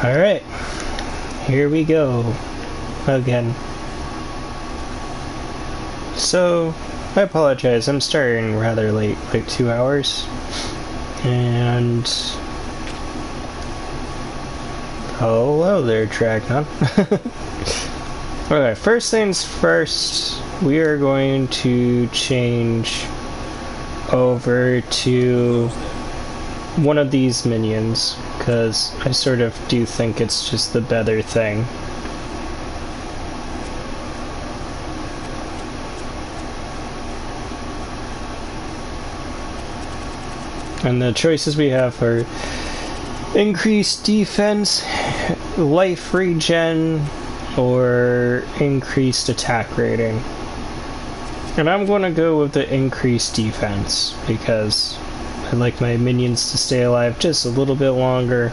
Alright, here we go again. So, I apologize, I'm starting rather late, like 2 hours. And... hello there, Dragnon. Okay, first things first, we are going to change over to one of these minions, because I sort of do think it's just the better thing. And the choices we have are increased defense, life regen, or increased attack rating. And I'm going to go with the increased defense, because I like my minions to stay alive just a little bit longer.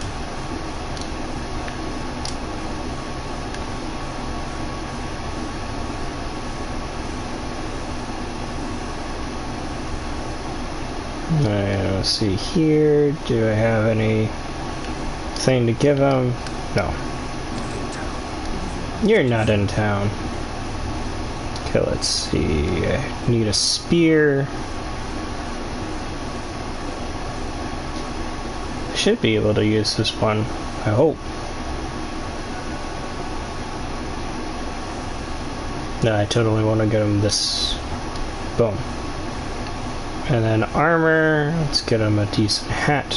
Alright, let's see here. Do I have anything to give them? No. You're not in town. Okay, let's see. I need a spear. I should be able to use this one, I hope. No, I totally want to get him this. Boom. And then armor, let's get him a decent hat.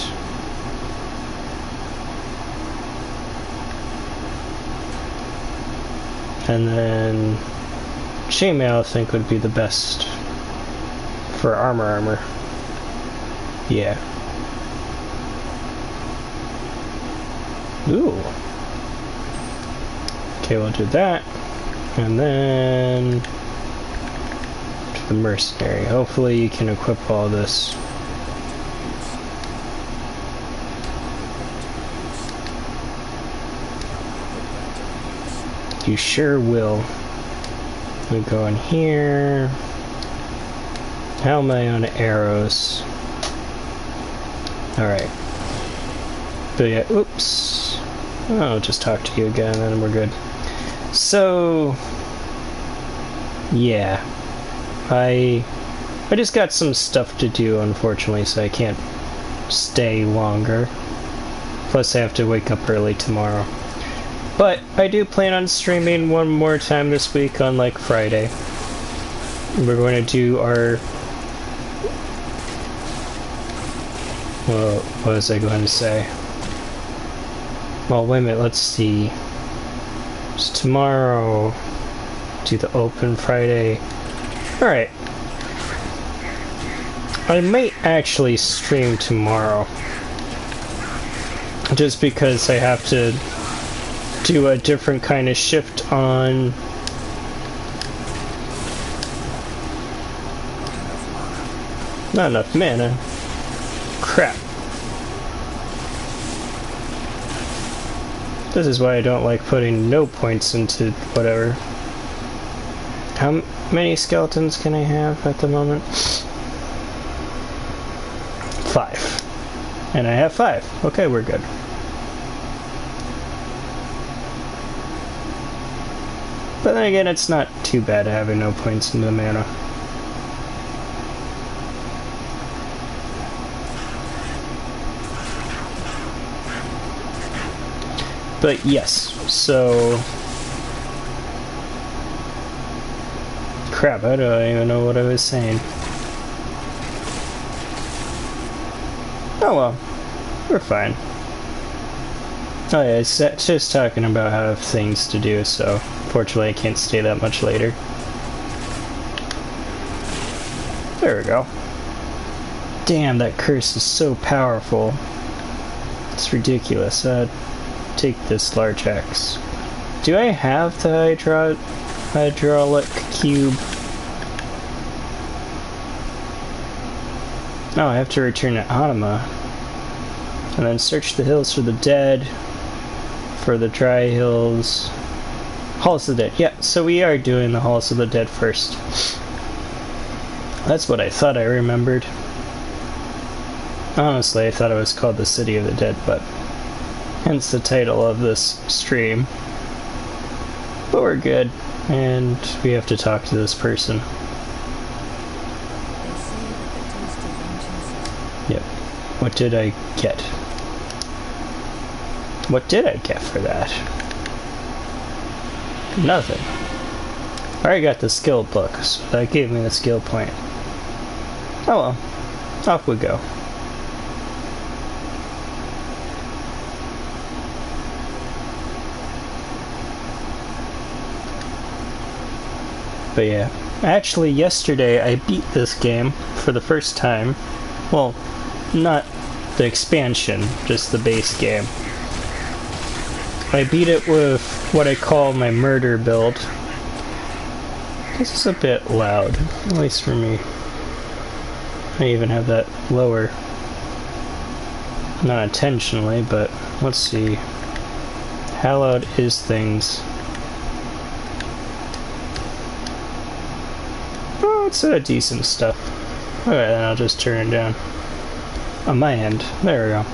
And then chainmail I think would be the best for armor. Yeah. Ooh. Okay, we'll do that. And then to the mercenary. Hopefully you can equip all this. You sure will. We go in here. How am I on arrows? Alright. But yeah, oops. I'll just talk to you again and we're good. So, yeah. I just got some stuff to do, unfortunately, so I can't stay longer. Plus I have to wake up early tomorrow. But I do plan on streaming one more time this week on, like, Friday. We're going to do our... well, what was I going to say? Well, wait a minute, let's see. It's tomorrow. Do the open Friday. Alright. I might actually stream tomorrow. Just because I have to do a different kind of shift on... not enough mana. Crap. This is why I don't like putting no points into whatever. How many skeletons can I have at the moment? 5. And I have 5. Okay, we're good. But then again, it's not too bad having no points in the mana. But yes, so... crap, I don't even know what I was saying. Oh well, we're fine. Oh yeah, it's just talking about how I have things to do, so fortunately I can't stay that much later. There we go. Damn, that curse is so powerful. It's ridiculous. Take this large axe. Do I have the hydraulic cube? No, I have to return to Anima. And then search the hills for the dead. For the dry hills. Halls of the Dead. Yeah, so we are doing the Halls of the Dead first. That's what I thought I remembered. Honestly, I thought it was called the City of the Dead, but hence the title of this stream. But we're good, and we have to talk to this person. Yep. What did I get? What did I get for that? Nothing. I already got the skill book, so that gave me the skill point. Oh well. Off we go. But yeah, actually yesterday I beat this game for the first time. Well, not the expansion, just the base game. I beat it with what I call my murder build. This is a bit loud, at least for me. I even have that lower. Not intentionally, but let's see. How loud is things? Oh, it's decent stuff. Alright, then I'll just turn it down. On my end. There we go.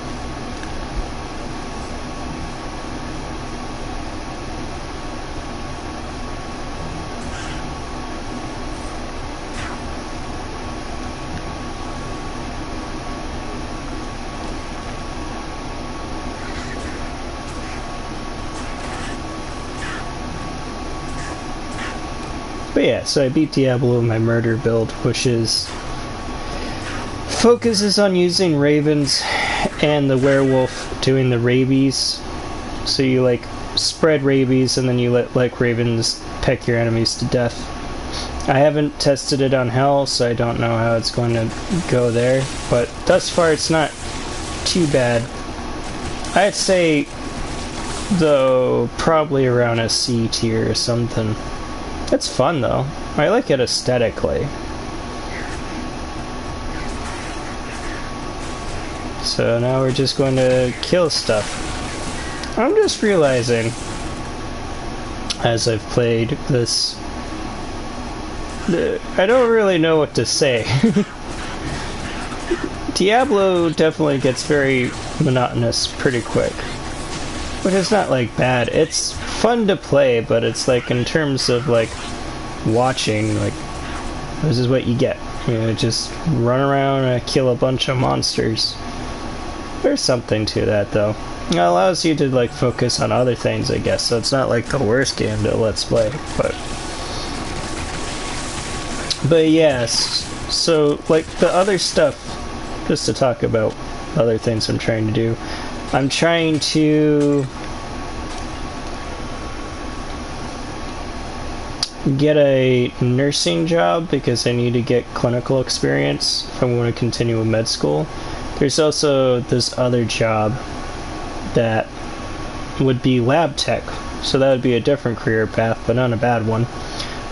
But yeah, so I beat Diablo in my murder build, which is focuses on using ravens and the werewolf doing the rabies. So you like spread rabies and then you let like ravens peck your enemies to death. I haven't tested it on hell, so I don't know how it's going to go there, but thus far it's not too bad. I'd say though probably around a C tier or something. It's fun though. I like it aesthetically. So now we're just going to kill stuff. I'm just realizing, as I've played this, I don't really know what to say. Diablo definitely gets very monotonous pretty quick. Which is not like bad. It's fun to play, but it's like in terms of like watching, like this is what you get. You know, just run around and kill a bunch of monsters. There's something to that though. It allows you to like focus on other things, I guess, so it's not like the worst game to let's play, but yes. So like the other stuff, just to talk about other things I'm trying to do. I'm trying to get a nursing job because I need to get clinical experience if I want to continue with med school. There's also this other job that would be lab tech, so that would be a different career path, but not a bad one.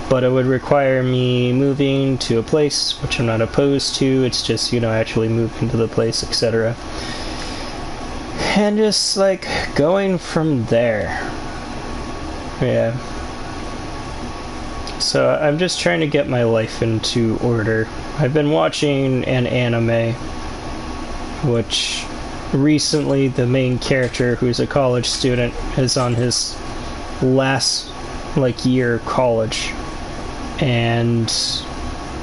But it would require me moving to a place, which I'm not opposed to. It's just, you know, actually moving to the place, etc. And just, like, going from there. Yeah. So I'm just trying to get my life into order. I've been watching an anime, which recently the main character, who's a college student, is on his last, like, year of college. And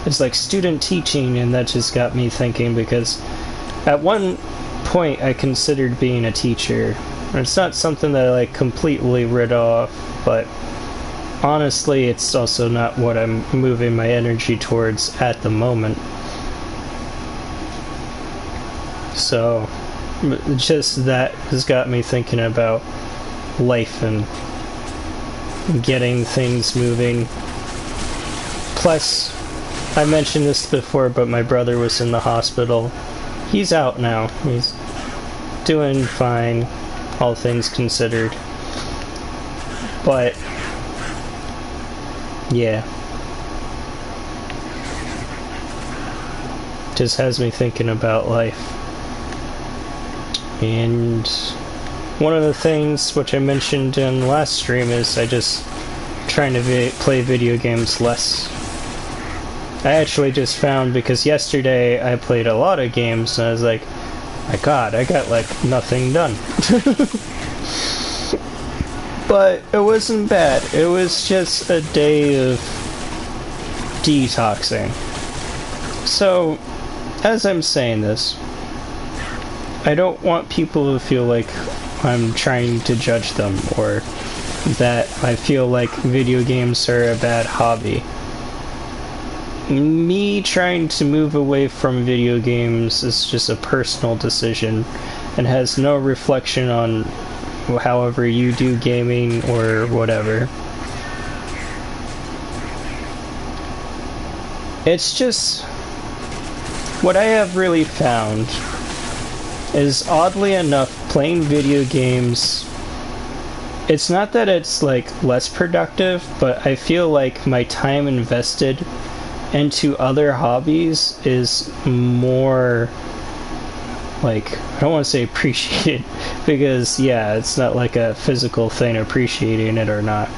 it's like student teaching, and that just got me thinking, because at one point I considered being a teacher. It's not something that I like completely rid off, but honestly it's also not what I'm moving my energy towards at the moment. So just that has got me thinking about life and getting things moving. Plus, I mentioned this before, but my brother was in the hospital. He's out now. He's doing fine, all things considered. But, yeah. Just has me thinking about life. And one of the things which I mentioned in the last stream is I just trying to play video games less. I actually just found, because yesterday I played a lot of games and I was like, my god, I got like nothing done. But it wasn't bad. It was just a day of detoxing. So, as I'm saying this, I don't want people to feel like I'm trying to judge them or that I feel like video games are a bad hobby. Me trying to move away from video games is just a personal decision and has no reflection on however you do gaming or whatever. It's just what I have really found is, oddly enough, playing video games, it's not that it's like less productive, but I feel like my time invested into other hobbies is more, like, I don't want to say appreciated, because yeah, it's not like a physical thing appreciating it or not,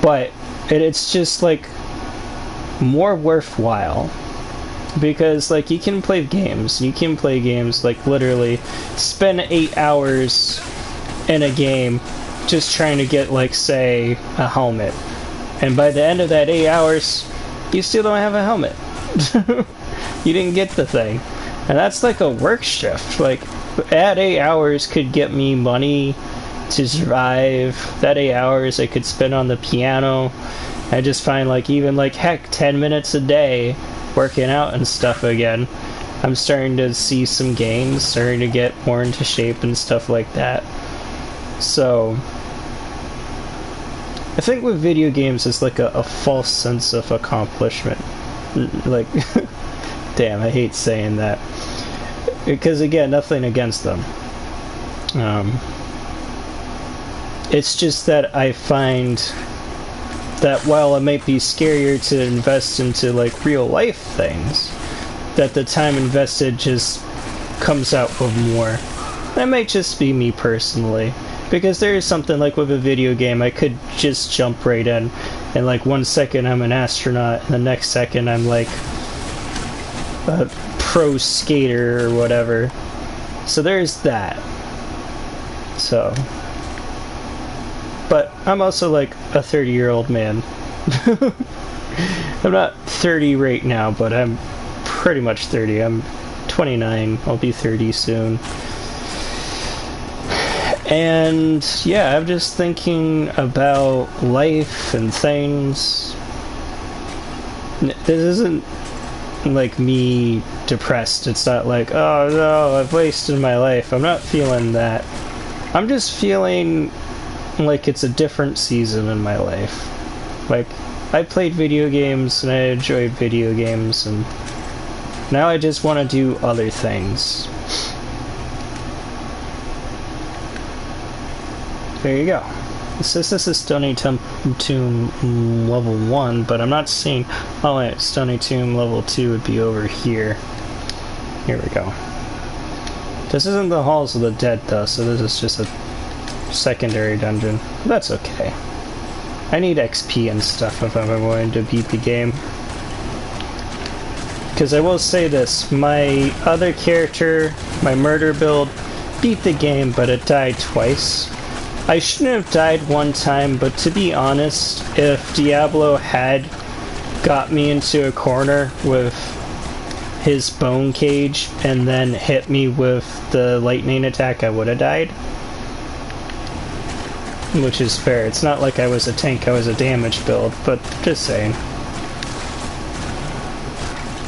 but it's just like more worthwhile, because like you can play games like literally spend 8 hours in a game just trying to get, like, say, a helmet, and by the end of that 8 hours you still don't have a helmet. You didn't get the thing. And that's like a work shift. Like, that 8 hours could get me money to survive. That 8 hours I could spend on the piano. I just find, like, even, like, heck, 10 minutes a day working out and stuff again, I'm starting to see some gains, starting to get more into shape and stuff like that. So I think with video games it's like a false sense of accomplishment. Like, damn, I hate saying that. Because again, nothing against them. It's just that I find that while it might be scarier to invest into like real life things, that the time invested just comes out with more. That might just be me personally. Because there is something like with a video game, I could just jump right in, and like 1 second I'm an astronaut, and the next second I'm like a pro skater or whatever. So there's that. So, but I'm also like a 30-year-old man. I'm not 30 right now, but I'm pretty much 30. I'm 29. I'll be 30 soon. And yeah, I'm just thinking about life and things. This isn't like me depressed. It's not like, oh no, I've wasted my life. I'm not feeling that. I'm just feeling like it's a different season in my life. Like, I played video games and I enjoyed video games, and now I just want to do other things. There you go. It says this is Stony Tomb level 1, but I'm not seeing... Oh wait, Stony Tomb level 2 would be over here. Here we go. This isn't the Halls of the Dead though, so this is just a secondary dungeon. That's okay. I need XP and stuff if I'm going to beat the game. Because I will say this, my other character, my murder build, beat the game, but it died twice. I shouldn't have died one time, but to be honest, if Diablo had got me into a corner with his bone cage and then hit me with the lightning attack, I would have died. Which is fair. It's not like I was a tank, I was a damage build, but just saying.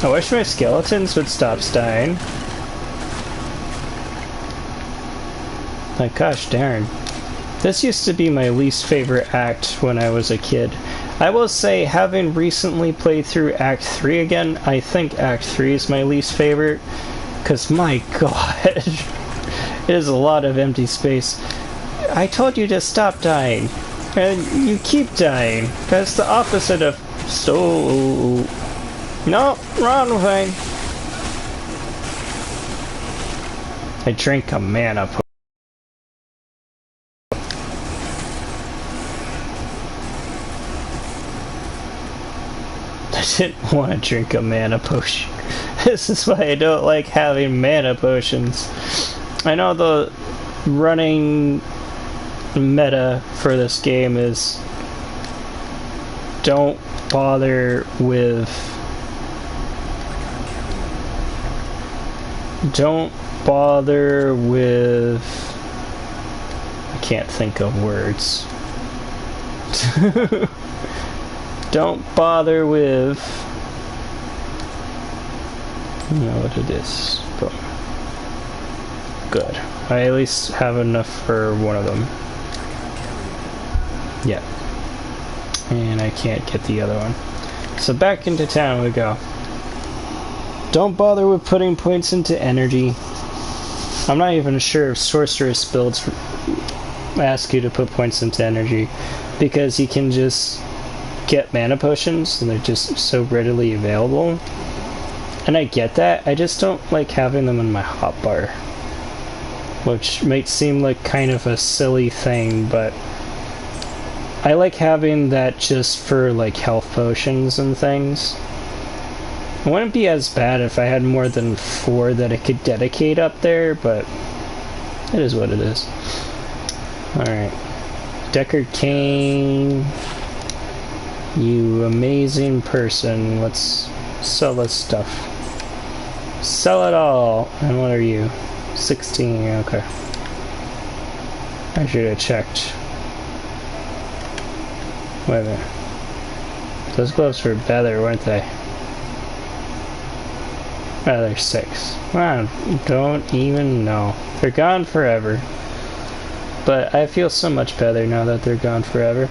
I wish my skeletons would stop dying. Like, gosh darn. This used to be my least favorite act when I was a kid. I will say, having recently played through Act 3 again, I think Act 3 is my least favorite. Because, my god, it is a lot of empty space. I told you to stop dying, and you keep dying. That's the opposite of... So... No, wrong thing. I drank a mana potion. I didn't want to drink a mana potion. This is why I don't like having mana potions. I know the running meta for this game is don't bother with I can't think of words. Don't bother with, you know what it is. But good. I at least have enough for one of them. Yeah. And I can't get the other one. So back into town we go. Don't bother with putting points into energy. I'm not even sure if sorceress builds ask you to put points into energy, because you can just get mana potions and they're just so readily available. And I get that, I just don't like having them in my hotbar. Which might seem like kind of a silly thing, but I like having that just for like health potions and things. It wouldn't be as bad if I had more than 4 that I could dedicate up there, but it is what it is. Alright. Deckard Cain, you amazing person. Let's sell this stuff. Sell it all. And what are you? 16, okay. I should have checked. Wait a minute. Those gloves were better, weren't they? Oh, they're 6. I don't even know. They're gone forever. But I feel so much better now that they're gone forever.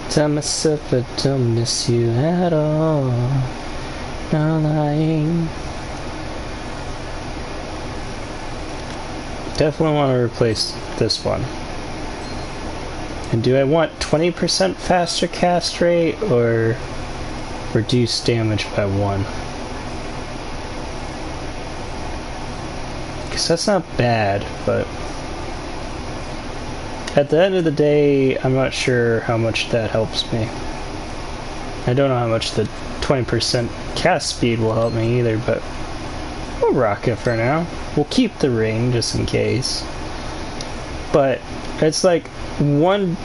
Tell myself I don't miss you at all. No lying. Definitely want to replace this one. And do I want 20% faster cast rate or reduce damage by 1? Because that's not bad, but at the end of the day, I'm not sure how much that helps me. I don't know how much the 20% cast speed will help me either, but we'll rock it for now. We'll keep the ring just in case. But it's like 1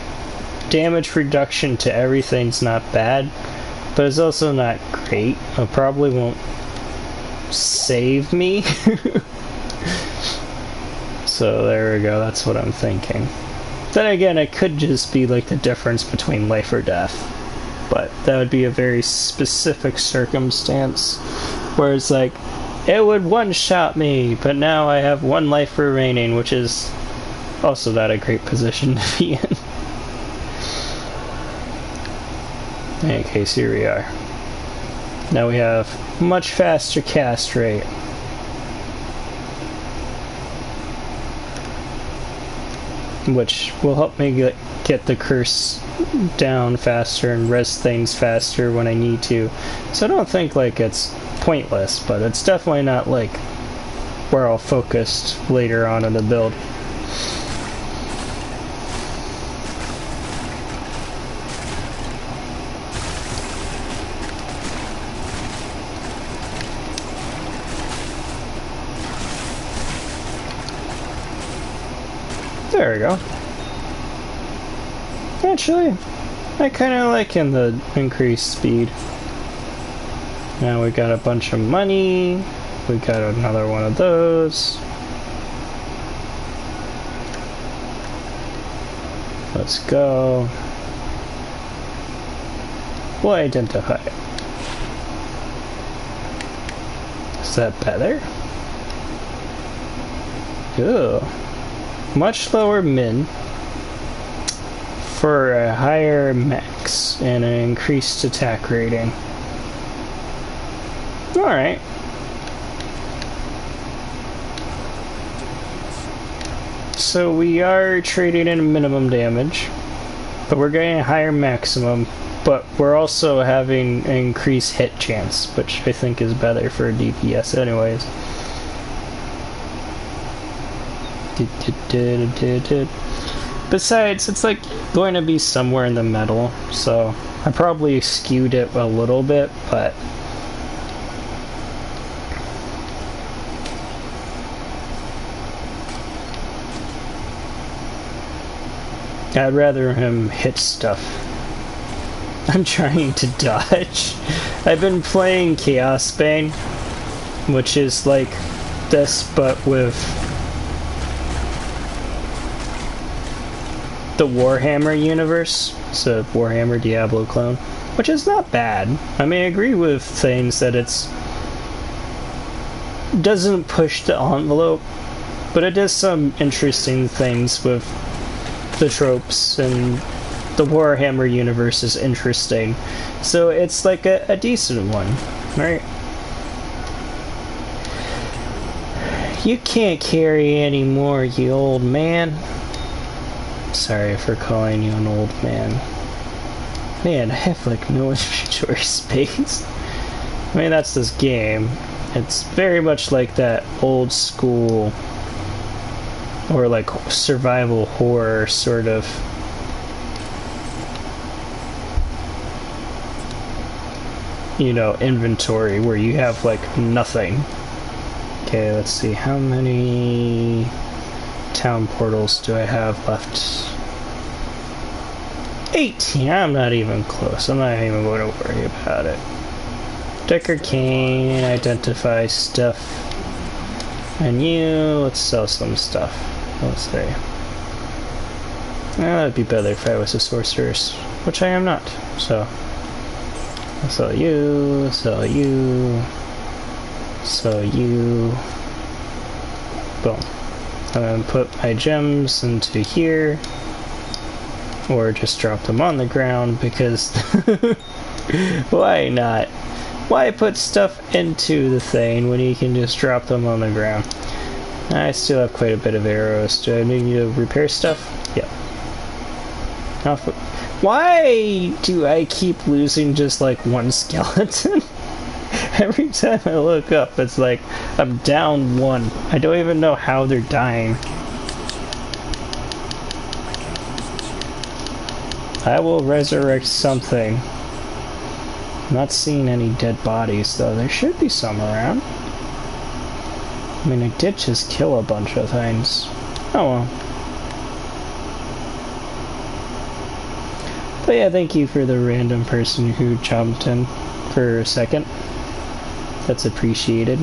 damage reduction to everything's not bad, but it's also not great. It probably won't save me. So there we go, that's what I'm thinking. Then again, it could just be like the difference between life or death. But that would be a very specific circumstance. Where it's like, it would one-shot me, but now I have 1 life remaining, which is also not a great position to be in. In any case, here we are. Now we have much faster cast rate. Which will help me get the curse down faster and res things faster when I need to. So I don't think like it's pointless, but it's definitely not like where I'll focus later on in the build. There we go. Actually, I kind of like the increased speed. Now we got a bunch of money. We got another one of those. Let's go. We'll identify it. Is that better? Ew. Much lower min for a higher max and an increased attack rating. Alright. So we are trading in minimum damage, but we're getting a higher maximum, but we're also having an increased hit chance, which I think is better for DPS anyways. Besides, it's like going to be somewhere in the middle, so I probably skewed it a little bit, but I'd rather him hit stuff. I'm trying to dodge. I've been playing Chaos Bane, which is like this, but with the Warhammer universe. It's a Warhammer Diablo clone, which is not bad. I mean, I agree with things that it's doesn't push the envelope, but it does some interesting things with the tropes, and the Warhammer universe is interesting. So it's like a decent one, right? You can't carry anymore, you old man. Sorry for calling you an old man. Man, I have like no inventory space. I mean, that's this game. It's very much like that old school or like survival horror sort of inventory where you have like nothing. Okay, let's see, how many town portals do I have left? 18. I'm not even close. I'm not even going to worry about it. Decker cane, identify stuff. And let's sell some stuff. Let's see. Well, that'd be better if I was a sorceress, which I am not. So, I'll sell you, sell you, sell you. Boom. I'm gonna put my gems into here, or just drop them on the ground because why not? Why put stuff into the thing when you can just drop them on the ground? I still have quite a bit of arrows. Do I need to repair stuff? Yep. Why do I keep losing just like one skeleton? Every time I look up, it's like I'm down one. I don't even know how they're dying. I will resurrect something. I'm not seeing any dead bodies, though. There should be some around. I mean, I did just kill a bunch of things. Oh well. But yeah, thank you for the random person who jumped in for a second. That's appreciated.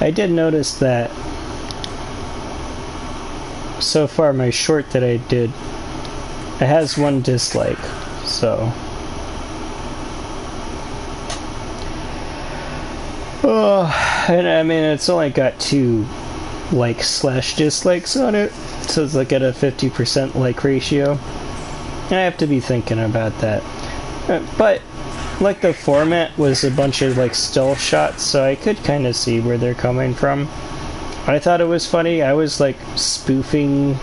I did notice that so far my short that I did, it has one dislike, so and I mean it's only got 2 like/dislikes on it, so it's like at a 50% like ratio. I have to be thinking about that, but like the format was a bunch of like still shots, so I could kind of see where they're coming from. I thought it was funny. I was like spoofing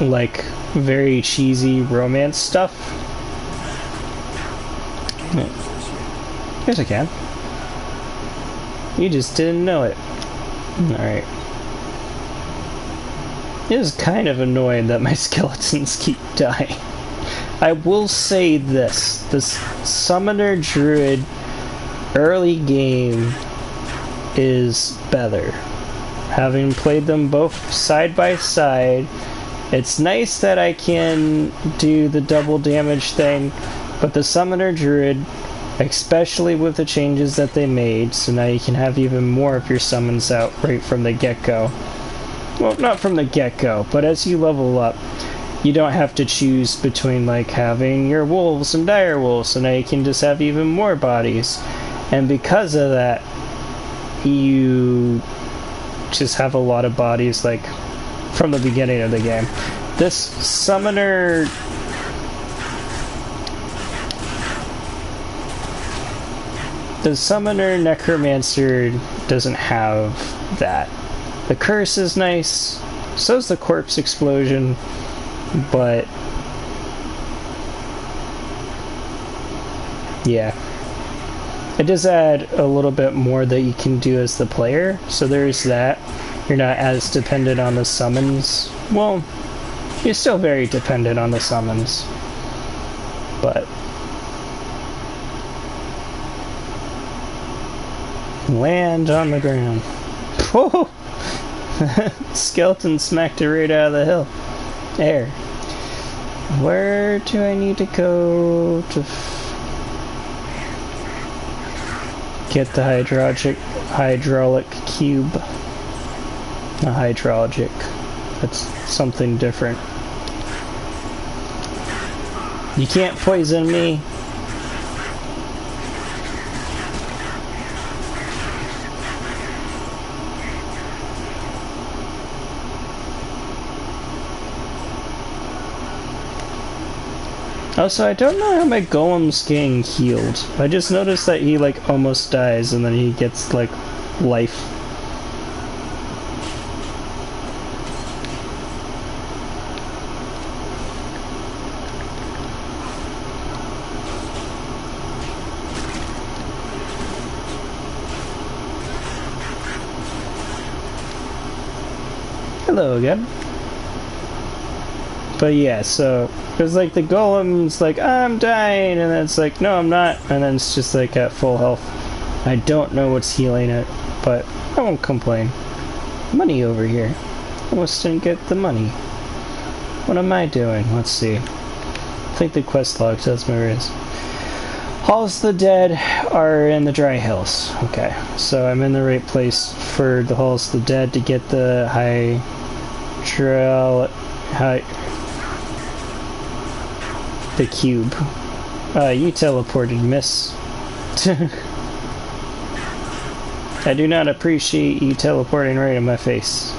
like very cheesy romance stuff. Yes, I can. You just didn't know it. Alright. It is kind of annoying that my skeletons keep dying. I will say this. This Summoner Druid early game is better. Having played them both side by side, it's nice that I can do the double damage thing, but the Summoner Druid, especially with the changes that they made, so now you can have even more of your summons out right from the get-go. Well, not from the get-go, but as you level up, you don't have to choose between like having your wolves and dire wolves, so now you can just have even more bodies. And because of that, you just have a lot of bodies like from the beginning of the game. This summoner necromancer doesn't have that. The curse is nice, so's the corpse explosion, but yeah. It does add a little bit more that you can do as the player, so there's that. You're not as dependent on the summons. Well, you're still very dependent on the summons, but land on the ground. Whoa! Skeleton smacked it right out of the hill. There. Where do I need to go to get the hydraulic cube? Not hydraulic. That's something different. You can't poison me. Also, I don't know how my golem's getting healed. I just noticed that he, like, almost dies and then he gets, like, life. Hello again. But yeah, so it's like the golem's like, I'm dying, and then it's like, no, I'm not, and then it's just like at full health. I don't know what's healing it, but I won't complain. Money over here. Almost didn't get the money. What am I doing? Let's see. I think the quest log tells me where it is. Halls of the Dead are in the Dry Hills. Okay, so I'm in the right place for the Halls of the Dead to get the the cube. You teleported, miss. I do not appreciate you teleporting right in my face.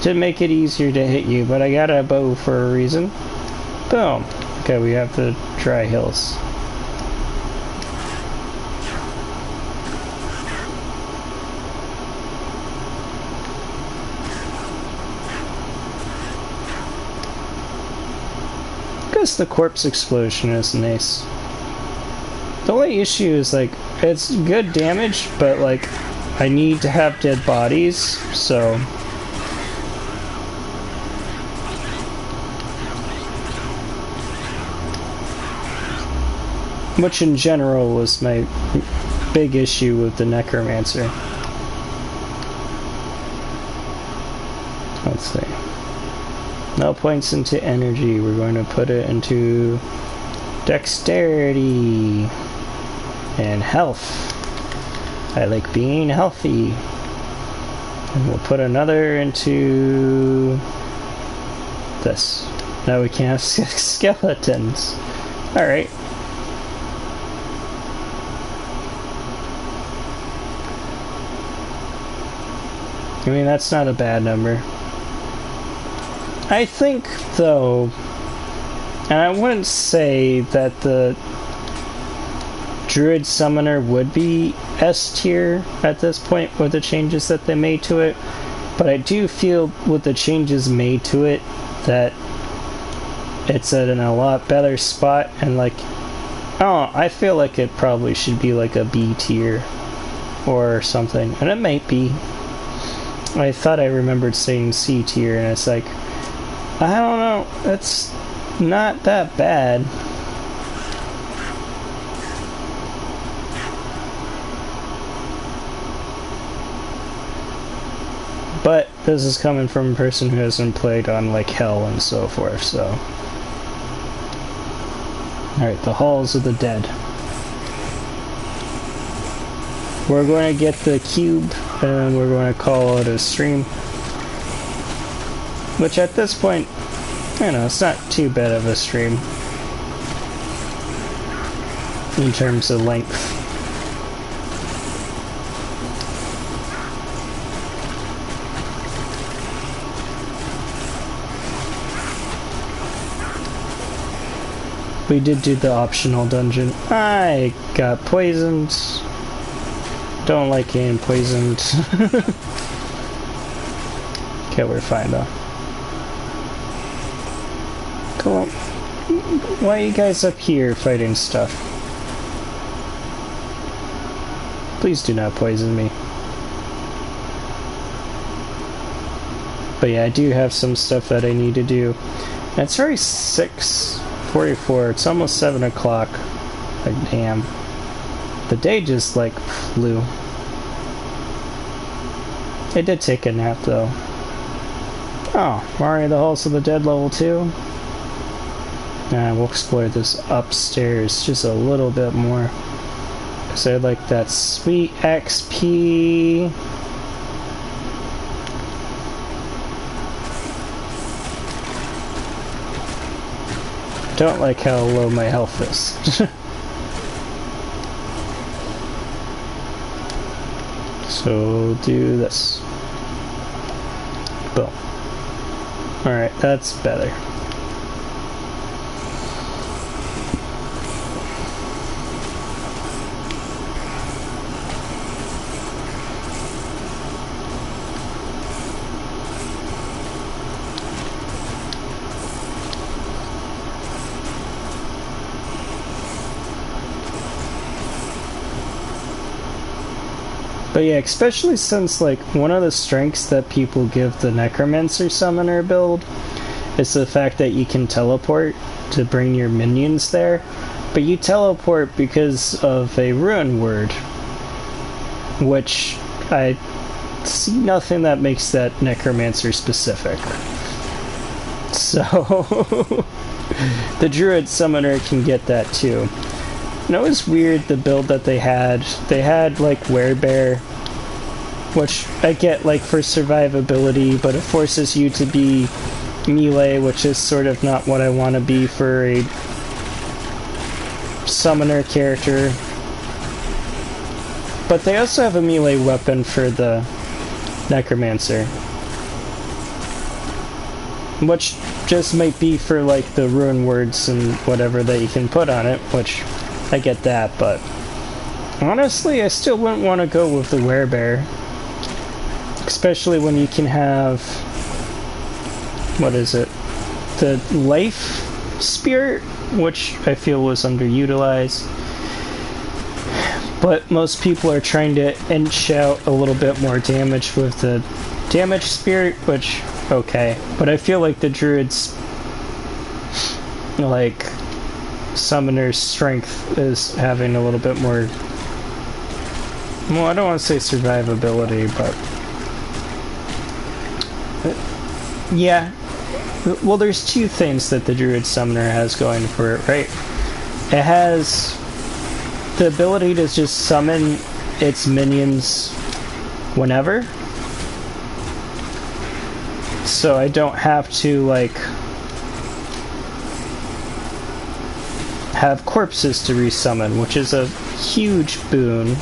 To make it easier to hit you, but I got a bow for a reason. Boom. Okay, we have the Dry Hills. The corpse explosion is nice. The only issue is, like, it's good damage, but, like, I need to have dead bodies, so... Which in general was my big issue with the Necromancer. Let's see. No points into energy. We're going to put it into dexterity and health. I like being healthy. And we'll put another into this. Now we can have skeletons. Alright. I mean, that's not a bad number. I think, though, and I wouldn't say that the Druid Summoner would be S tier at this point with the changes that they made to it, but I do feel with the changes made to it that it's at in a lot better spot, and like, oh, I feel like it probably should be like a B tier or something, and it might be. I thought I remembered saying C tier, and it's like, I don't know, it's not that bad. But this is coming from a person who hasn't played on like Hell and so forth, so. Alright, the Halls of the Dead. We're going to get the cube, and we're going to call it a stream. Which at this point, you know, it's not too bad of a stream in terms of length. We did do the optional dungeon. I got poisoned. Don't like getting poisoned. Okay, we're fine though. Cool. Why are you guys up here fighting stuff? Please do not poison me. But yeah, I do have some stuff that I need to do. And it's already 6:44. It's almost 7 o'clock. Like, damn. The day just, like, flew. I did take a nap, though. Oh, Mario the Halls of the Dead level 2. We'll explore this upstairs just a little bit more. Because I like that sweet XP. Don't like how low my health is. So do this. Boom. Alright, that's better. But yeah, especially since, like, one of the strengths that people give the Necromancer Summoner build is the fact that you can teleport to bring your minions there. But you teleport because of a rune word, which I see nothing that makes that Necromancer specific. So, the Druid Summoner can get that too. And it was weird, the build that they had. They had, like, Werebear, which I get, like, for survivability, but it forces you to be melee, which is sort of not what I want to be for a summoner character. But they also have a melee weapon for the Necromancer, which just might be for, like, the rune words and whatever that you can put on it, which I get that, but honestly, I still wouldn't want to go with the Werebear. Especially when you can have, what is it? The Life Spirit, which I feel was underutilized. But most people are trying to inch out a little bit more damage with the Damage Spirit, which, okay. But I feel like the Druid's, like, Summoner's strength is having a little bit more, well, I don't want to say survivability, but yeah. Well, there's two things that the Druid Summoner has going for it, right? It has the ability to just summon its minions whenever. So I don't have to, like, have corpses to resummon, which is a huge boon.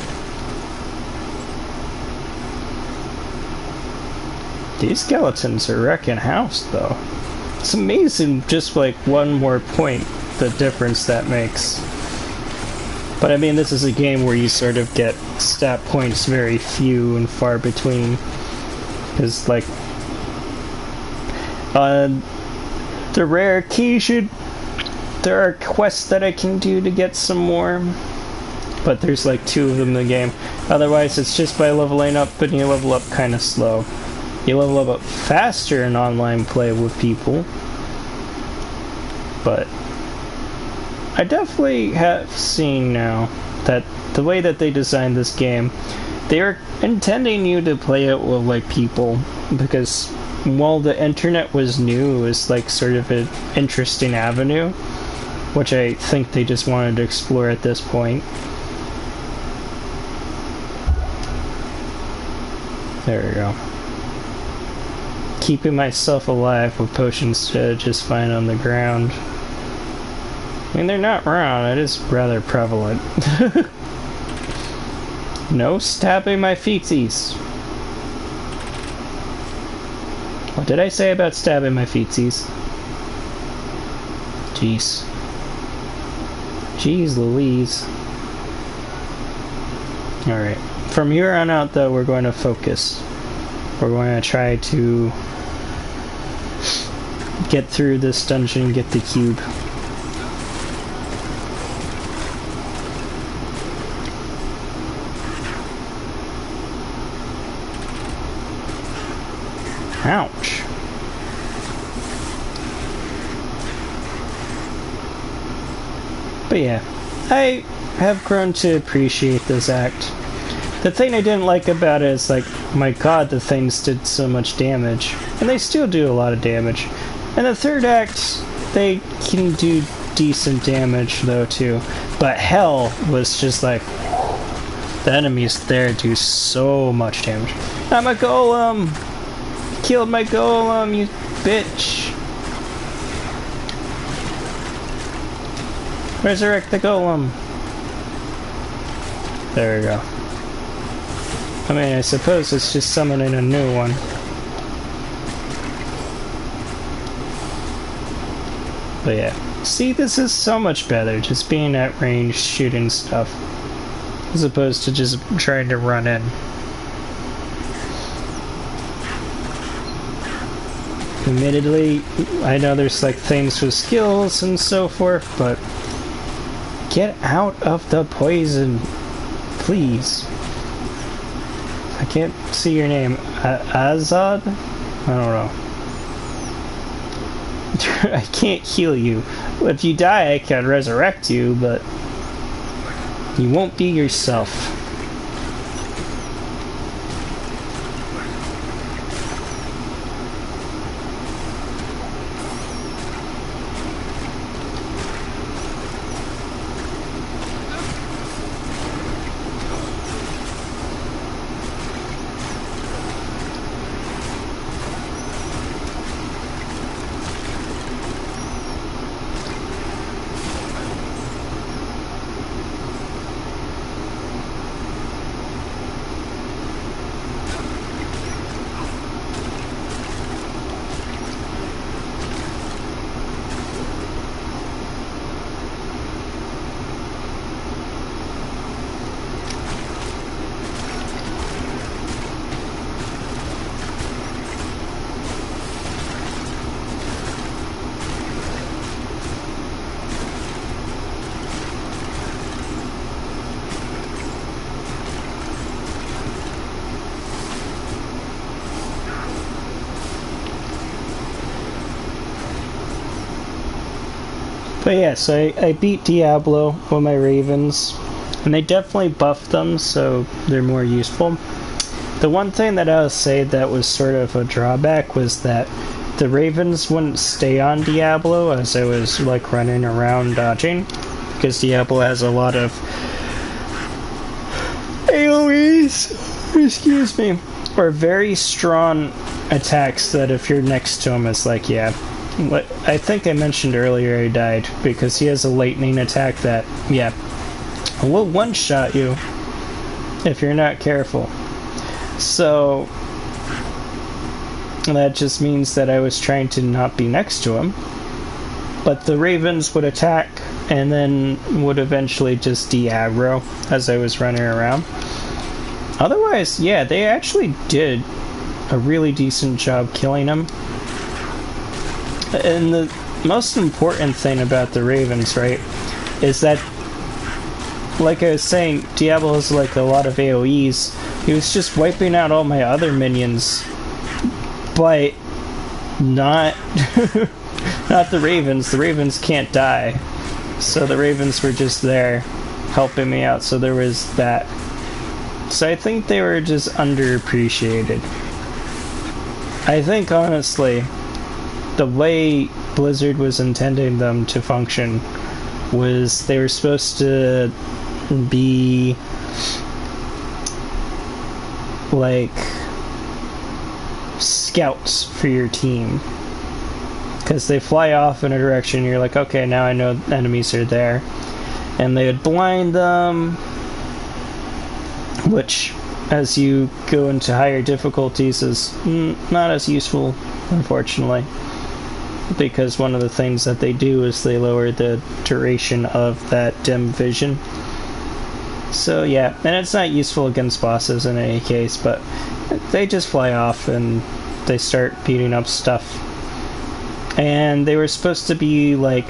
These skeletons are wrecking house, though. It's amazing, just like one more point, the difference that makes. But I mean, this is a game where you sort of get stat points very few and far between. Because, like, on the rare occasion, there are quests that I can do to get some more, but there's like 2 of them in the game. Otherwise, it's just by leveling up, and you level up kind of slow. You level up faster in online play with people, but I definitely have seen now that the way that they designed this game, they were intending you to play it with, like, people, because while the internet was new, it was like sort of an interesting avenue, which I think they just wanted to explore at this point. There we go. Keeping myself alive with potions to just find on the ground. I mean, they're not wrong, it is rather prevalent. No stabbing my feetsies. What did I say about stabbing my feetsies? Jeez. Jeez Louise. Alright. From here on out, though, we're going to focus. We're going to try to get through this dungeon and get the cube. Ouch. But yeah, I have grown to appreciate this act. The thing I didn't like about it is like, my god, the things did so much damage. And they still do a lot of damage. And the third act, they can do decent damage though too. But hell was just like, the enemies there do so much damage. I'm a golem! Killed my golem, you bitch! Resurrect the golem! There we go. I mean, I suppose it's just summoning a new one. But yeah. See, this is so much better, just being at range, shooting stuff, as opposed to just trying to run in. Admittedly, I know there's like things with skills and so forth, but get out of the poison, please. I can't see your name. Azad? I don't know. I can't heal you. If you die, I can resurrect you, but you won't be yourself. But yeah, so I beat Diablo with my ravens, and they definitely buffed them, so they're more useful. The one thing that I'll say that was sort of a drawback was that the ravens wouldn't stay on Diablo as I was like running around dodging, because Diablo has a lot of AoEs, excuse me, or very strong attacks that if you're next to him, it's like, yeah. What I think I mentioned earlier, I died because he has a lightning attack that, yeah, will one-shot you if you're not careful. So that just means that I was trying to not be next to him, but the ravens would attack and then would eventually just de-aggro as I was running around. Otherwise, yeah, they actually did a really decent job killing him. And the most important thing about the ravens, right, is that, like I was saying, Diablo has like a lot of AoEs. He was just wiping out all my other minions, but not not the ravens. The ravens can't die, so the ravens were just there helping me out. So there was that. So I think they were just underappreciated. I think honestly, the way Blizzard was intending them to function was they were supposed to be like scouts for your team, because they fly off in a direction and you're like, okay, now I know enemies are there, and they would blind them, which as you go into higher difficulties is not as useful, unfortunately, because one of the things that they do is they lower the duration of that dim vision. So yeah, and it's not useful against bosses in any case, but they just fly off and they start beating up stuff. And they were supposed to be like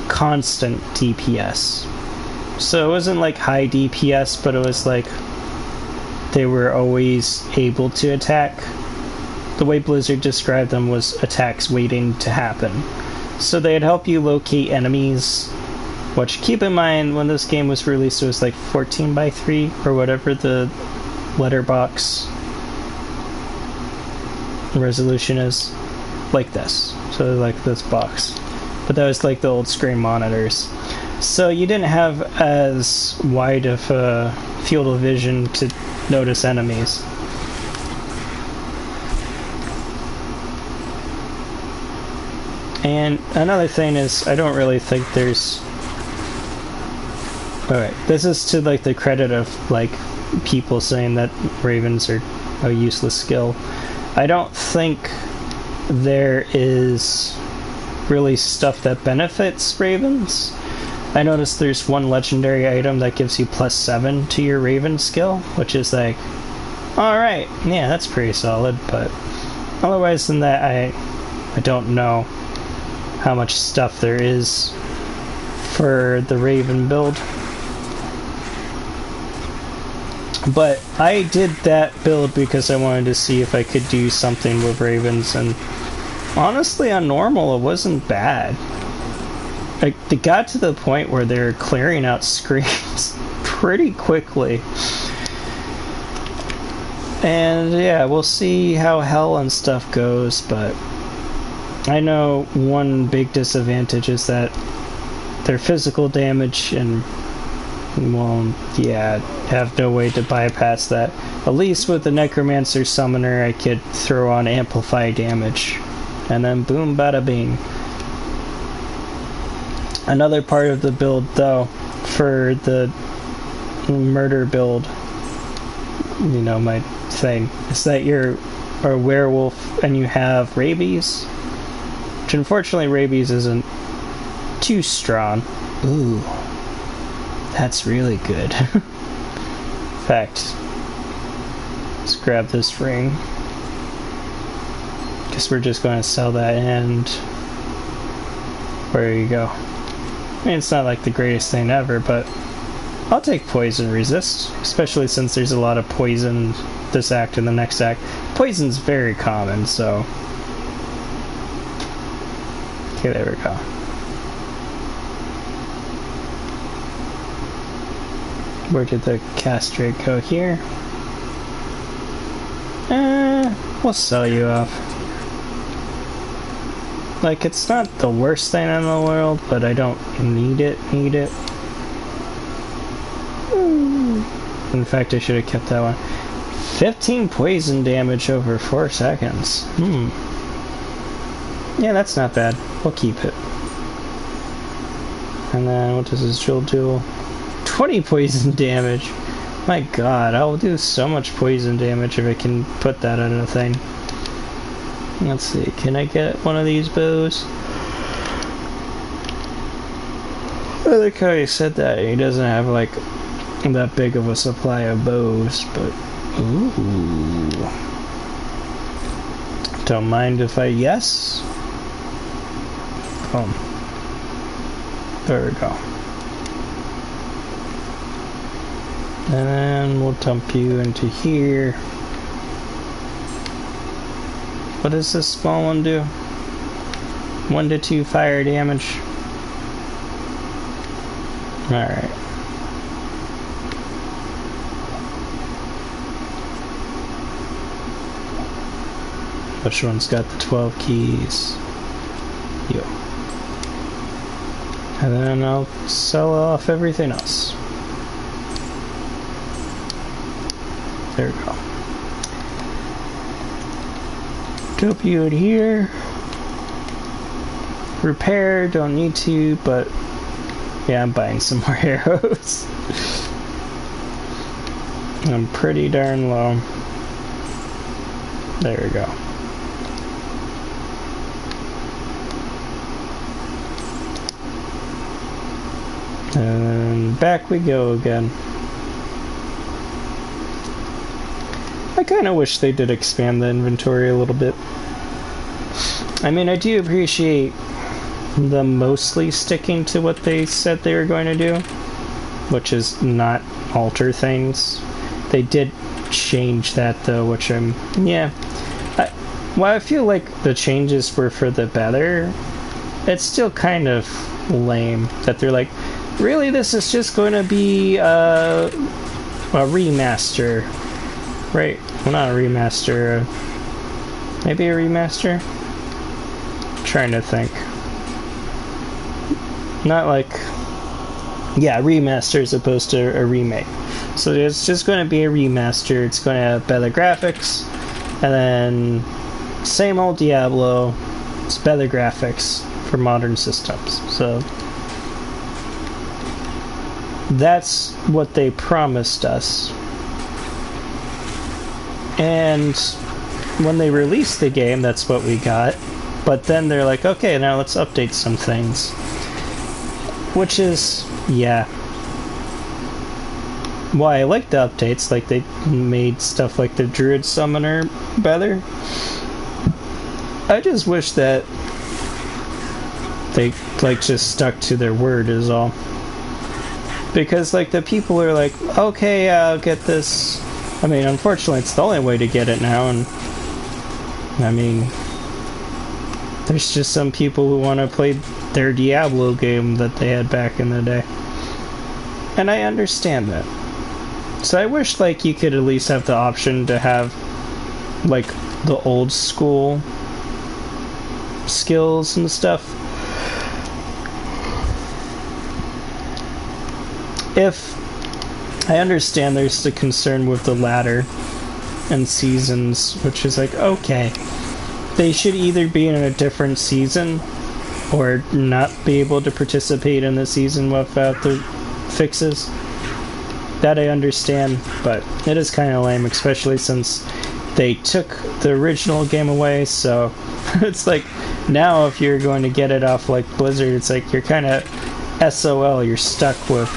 constant DPS. So it wasn't like high DPS, but it was like they were always able to attack. the way Blizzard described them was attacks waiting to happen. So they'd help you locate enemies, which, keep in mind, when this game was released, it was like 14 by 3 or whatever the letterbox resolution is. Like this. So like this box. But that was like the old screen monitors. So you didn't have as wide of a field of vision to notice enemies. And another thing is, I don't really think there's... Alright, this is to like the credit of like people saying that ravens are a useless skill. I don't think there is really stuff that benefits ravens. I noticed there's one legendary item that gives you +7 to your raven skill, which is like, alright, yeah, that's pretty solid, but otherwise than that, I don't know how much stuff there is for the raven build. But I did that build because I wanted to see if I could do something with ravens, and honestly, on normal, it wasn't bad. Like, they got to the point where they're clearing out screens pretty quickly. And yeah, we'll see how hell and stuff goes, but I know one big disadvantage is that their physical damage and, well, yeah, have no way to bypass that. At least with the Necromancer Summoner, I could throw on Amplify damage. And then boom, bada bing. Another part of the build, though, for the murder build, you know, my thing, is that you're a werewolf and you have rabies. Which unfortunately rabies isn't too strong. Ooh. That's really good. In fact, let's grab this ring. Guess we're just going to sell that, and there you go. I mean, it's not like the greatest thing ever, but I'll take poison resist, especially since there's a lot of poison this act and the next act. Poison's very common, so... Okay, there we go. Where did the castrate go? Here? We'll sell you off. Like, it's not the worst thing in the world, but I don't need it. In fact, I should have kept that one. 15 poison damage over 4 seconds. Yeah, that's not bad. We'll keep it. And then, what does this drill do? 20 poison damage! My god, I'll do so much poison damage if I can put that on a thing. Let's see, can I get one of these bows? I like how he said that. He doesn't have, like, that big of a supply of bows, but... Ooh. Don't mind if I yes? Boom. There we go. And then we'll dump you into here. What does this small one do? 1 to 2 fire damage. Alright. Which one's got the 12 keys? Yo. And then I'll sell off everything else. There we go. Dope you in here. Repair, don't need to, but yeah, I'm buying some more arrows. I'm pretty darn low. There we go. And back we go again. I kind of wish they did expand the inventory a little bit. I mean, I do appreciate them mostly sticking to what they said they were going to do, which is not alter things. They did change that though, which I'm, yeah. while I feel like the changes were for the better, it's still kind of lame that they're like, really, this is just going to be a remaster, right? Well, not a remaster, maybe a remaster? I'm trying to think. Not like, yeah, remaster as opposed to a remake. So it's just going to be a remaster. It's going to have better graphics, and then same old Diablo, it's better graphics for modern systems. So that's what they promised us. And when they released the game, that's what we got. But then they're like, okay, now let's update some things. Which is, yeah. Why I like the updates, like they made stuff like the Druid Summoner better. I just wish that they like just stuck to their word is all. Because like the people are like, okay, I'll get this. I mean, unfortunately it's the only way to get it now, and I mean, there's just some people who want to play their Diablo game that they had back in the day. And I understand that. So I wish like you could at least have the option to have like the old school skills and stuff. If I understand there's the concern with the ladder and seasons, which is like, okay, they should either be in a different season or not be able to participate in the season without the fixes. That I understand, but it is kind of lame, especially since they took the original game away, so it's like, now if you're going to get it off like Blizzard, it's like you're kind of SOL, you're stuck with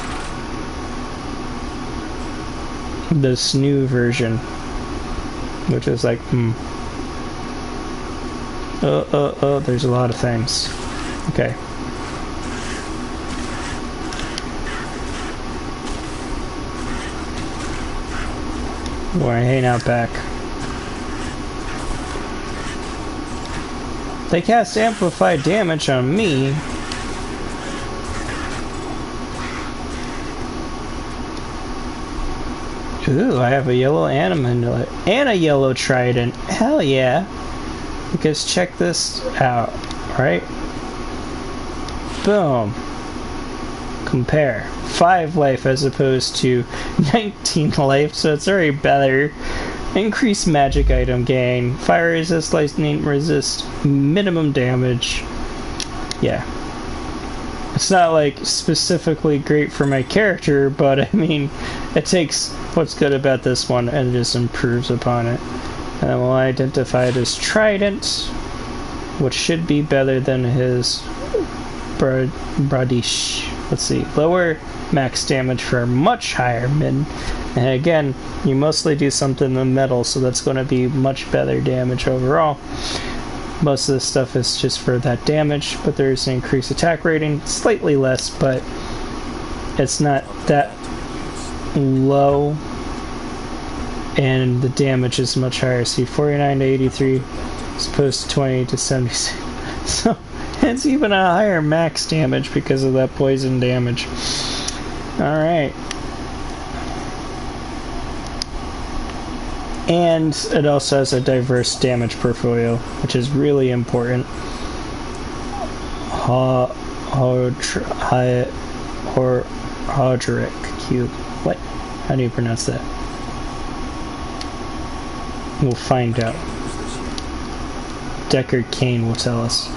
this new version, which is like, there's a lot of things. Okay. We're hanging out back. They cast amplified damage on me. Ooh, I have a yellow animal and a yellow trident. Hell yeah. Because check this out, right? Boom. Compare. 5 life as opposed to 19 life, so it's already better. Increased magic item gain. Fire resist, lightning resist, minimum damage. Yeah. It's not like specifically great for my character, but I mean, it takes what's good about this one and just improves upon it. And we'll identify it as Trident, which should be better than his Bradish. Let's see, lower max damage for much higher min. And again, you mostly do something in metal, so that's going to be much better damage overall. Most of this stuff is just for that damage, but there's an increased attack rating, slightly less, but it's not that low. And the damage is much higher. See, 49 to 83 as opposed to 20 to 76. So it's even a higher max damage because of that poison damage. Alright. And it also has a diverse damage portfolio, which is really important. Hodric Cube. What? How do you pronounce that? We'll find out. Deckard Cain will tell us.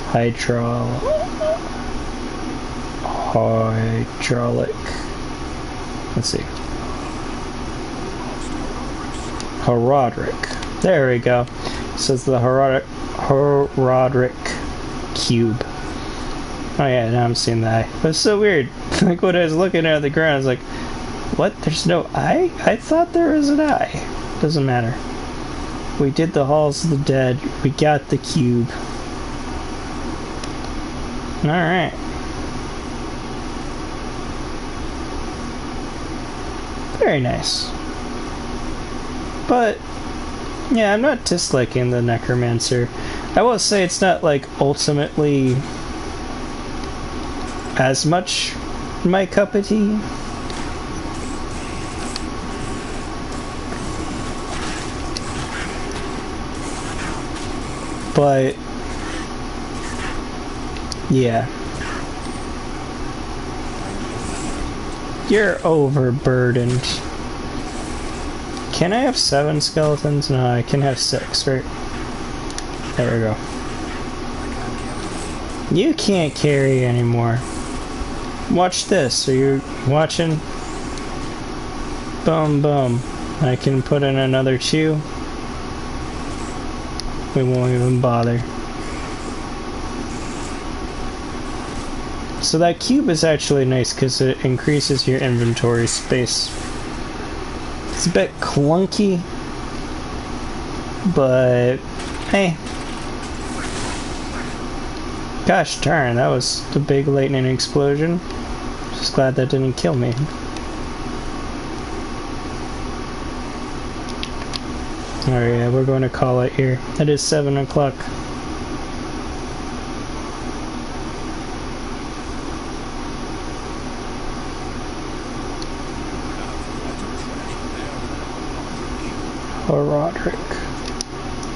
Hydraulic. Let's see. Horodric. There we go. So it's the Horodric Cube. Oh yeah, now I'm seeing the eye. That's so weird. Like when I was looking at the ground, I was like, what? There's no eye? I thought there was an eye. Doesn't matter. We did the Halls of the Dead. We got the cube. Alright. Very nice. But Yeah, I'm not disliking the Necromancer. I will say it's not like ultimately as much my cup of tea. But yeah. You're overburdened. Can I have 7 skeletons? No, I can have 6, right? There we go. You can't carry anymore. Watch this. Are you watching? Boom, boom. I can put in another 2. We won't even bother. So that cube is actually nice because it increases your inventory space. It's a bit clunky, but hey. Gosh darn, that was a big lightning explosion. Just glad that didn't kill me. Alright, yeah, we're going to call it here. It is 7 o'clock.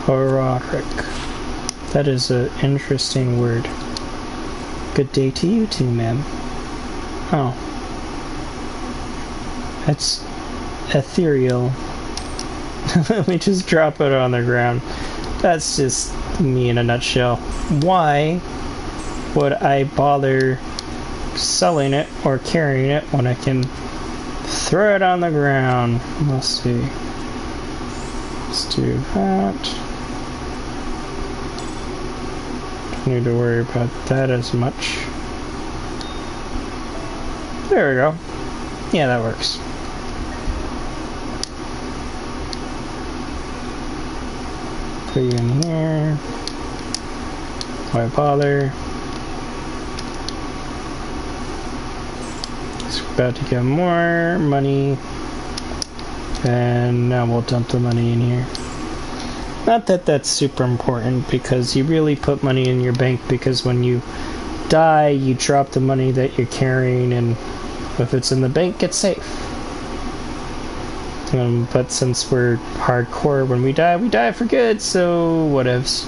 Horodic. That is an interesting word. Good day to you too, ma'am. Oh. That's ethereal. Let me just drop it on the ground. That's just me in a nutshell. Why would I bother selling it or carrying it when I can throw it on the ground? Let's see. Let's do that. Don't need to worry about that as much. There we go. Yeah, that works. Put you in here. Why bother? It's about to get more money. And now we'll dump the money in here. Not that that's super important, because you really put money in your bank because when you die, you drop the money that you're carrying, and if it's in the bank, it's safe. But since we're hardcore, when we die for good, so whatevs.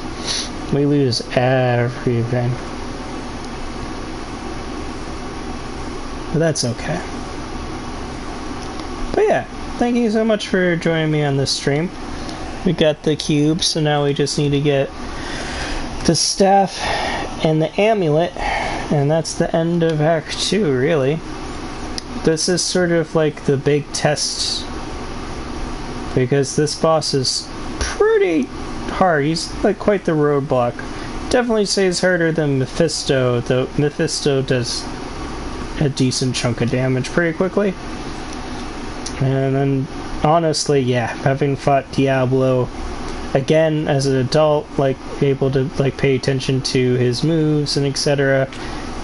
We lose everything. But that's okay. But yeah, thank you so much for joining me on this stream. We got the cube, so now we just need to get the staff and the amulet, and that's the end of Act 2, really. This is sort of like the big test, because this boss is pretty hard. He's like quite the roadblock. Definitely say he's harder than Mephisto, though Mephisto does a decent chunk of damage pretty quickly. And then honestly, yeah, having fought Diablo again as an adult, like able to like pay attention to his moves and etc.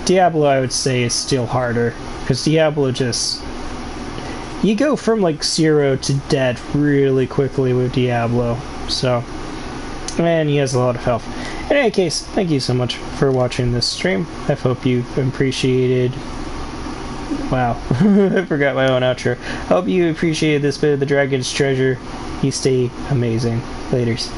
Diablo, I would say, is still harder, because Diablo just, you go from like 0 to dead really quickly with Diablo. So, and he has a lot of health. In any case, thank you so much for watching this stream. I hope you appreciated. Wow, I forgot my own outro. Hope you appreciated this bit of the Dragon's Treasure. You stay amazing. Laters.